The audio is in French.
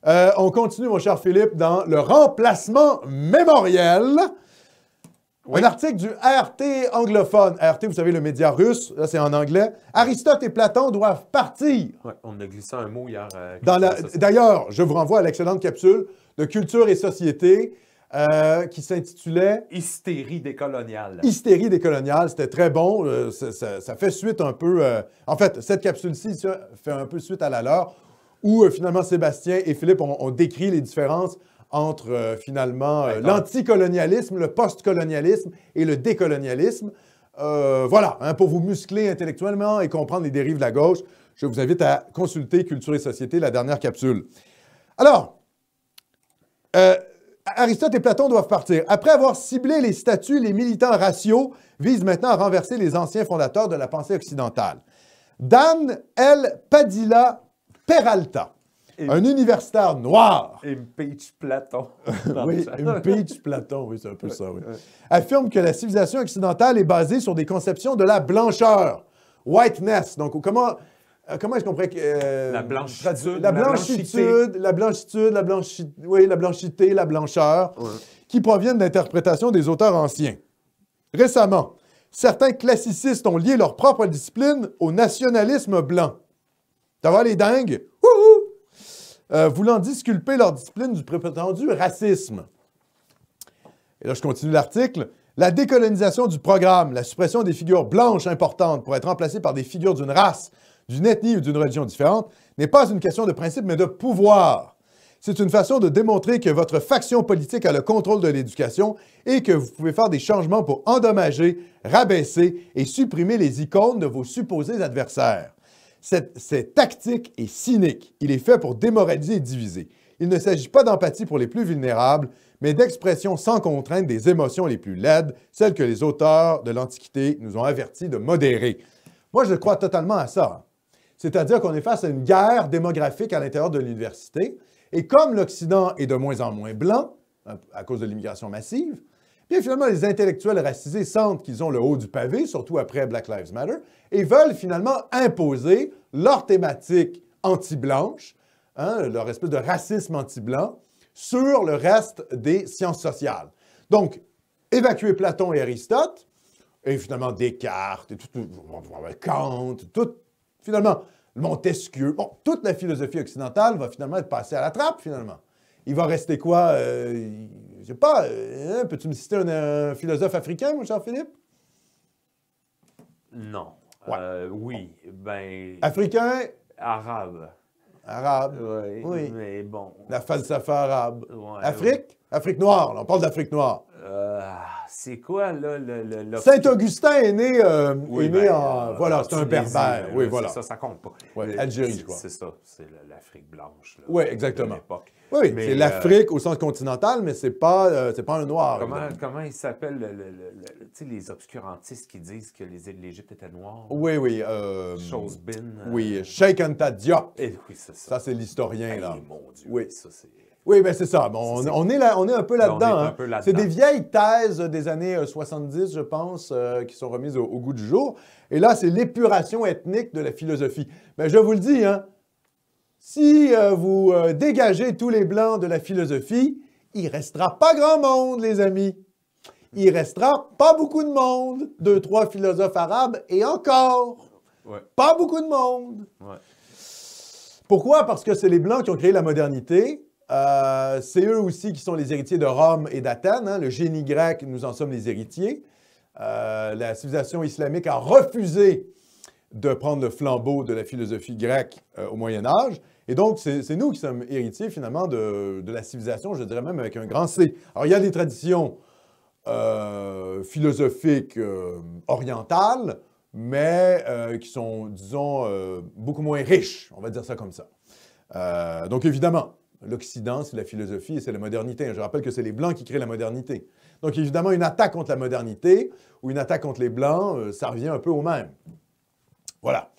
On continue, mon cher Philippe, dans le remplacement mémoriel. Oui. Un article du RT anglophone. RT, vous savez, le média russe, là, c'est en anglais. Aristote et Platon doivent partir. Oui, on a glissé un mot hier. D'ailleurs, je vous renvoie à l'excellente capsule de Culture et Société qui s'intitulait « Hystérie décoloniale ». Hystérie décoloniale, c'était très bon. Ça fait suite un peu... en fait, cette capsule-ci fait un peu suite à la leur, où finalement Sébastien et Philippe ont décrit les différences entre finalement l'anticolonialisme, le post-colonialisme et le décolonialisme. Voilà, hein, pour vous muscler intellectuellement et comprendre les dérives de la gauche, je vous invite à consulter Culture et Société, la dernière capsule. Alors, Aristote et Platon doivent partir. Après avoir ciblé les statuts, les militants raciaux visent maintenant à renverser les anciens fondateurs de la pensée occidentale. Dan L. Padilla Peralta, un universitaire noir. Impeach Platon. Oui, impeach Platon, oui, c'est un peu ça, oui. Affirme que la civilisation occidentale est basée sur des conceptions de la blancheur, whiteness. Donc, comment est-ce qu'on pourrait... la blanchitude. La blanchité, la blancheur, qui proviennent d'interprétations des auteurs anciens. Récemment, certains classicistes ont lié leur propre discipline au nationalisme blanc. Ça va les dingues? Voulant disculper leur discipline du prétendu racisme. Et là, je continue l'article. La décolonisation du programme, la suppression des figures blanches importantes pour être remplacées par des figures d'une race, d'une ethnie ou d'une religion différente, n'est pas une question de principe, mais de pouvoir. C'est une façon de démontrer que votre faction politique a le contrôle de l'éducation et que vous pouvez faire des changements pour endommager, rabaisser et supprimer les icônes de vos supposés adversaires. C'est tactique et cynique. Il est fait pour démoraliser et diviser. Il ne s'agit pas d'empathie pour les plus vulnérables, mais d'expression sans contrainte des émotions les plus laides, celles que les auteurs de l'Antiquité nous ont avertis de modérer. Moi, je crois totalement à ça. C'est-à-dire qu'on est face à une guerre démographique à l'intérieur de l'université, et comme l'Occident est de moins en moins blanc, à cause de l'immigration massive, bien finalement, les intellectuels racisés sentent qu'ils ont le haut du pavé, surtout après Black Lives Matter, et veulent finalement imposer leur thématique anti-blanche, hein, leur espèce de racisme anti-blanc, sur le reste des sciences sociales. Donc, évacuer Platon et Aristote, et finalement Descartes, et Kant, finalement Montesquieu, bon, toute la philosophie occidentale va finalement être passée à la trappe, finalement. Il va rester quoi? Je sais pas, peux-tu me citer un philosophe africain, mon cher Philippe? Non. Oui, ben... Africain? Arabe. Arabe, oui. Mais bon... La falsafa arabe. Afrique? Afrique noire, là, on parle d'Afrique noire. C'est quoi, là, Saint-Augustin est né, en... Voilà, c'est un berbère. Oui, voilà. Ça compte pas. Oui, Algérie, je crois. C'est ça, c'est l'Afrique blanche. Oui, exactement. Oui, c'est l'Afrique au sens continental, mais c'est pas un noir. Comment il s'appelle, les obscurantistes qui disent que l'Égypte était noire? Oui. Chosbin. Oui, Cheikh Anta Diop. Oui, c'est ça. Ça, c'est l'historien, là. Mon Dieu, oui, ça, c'est... Oui, bien c'est ça. Bon, on est un peu là-dedans. C'est des vieilles thèses des années 70, je pense, qui sont remises au goût du jour. Et là, c'est l'épuration ethnique de la philosophie. Mais je vous le dis, hein, si vous dégagez tous les Blancs de la philosophie, il ne restera pas grand monde, les amis. Il ne restera pas beaucoup de monde. 2, 3 philosophes arabes et encore. Pas beaucoup de monde. Pourquoi? Parce que c'est les Blancs qui ont créé la modernité. C'est eux aussi qui sont les héritiers de Rome et d'Athènes. Hein. Le génie grec, nous en sommes les héritiers. La civilisation islamique a refusé de prendre le flambeau de la philosophie grecque au Moyen Âge. Et donc, c'est nous qui sommes héritiers, finalement, de la civilisation, je dirais même avec un grand C. Alors, il y a des traditions philosophiques orientales, mais qui sont, disons, beaucoup moins riches, on va dire ça comme ça. Donc, évidemment, l'Occident, c'est la philosophie et c'est la modernité. Je rappelle que c'est les Blancs qui créent la modernité. Donc, évidemment, une attaque contre la modernité ou une attaque contre les Blancs, ça revient un peu au même. Voilà.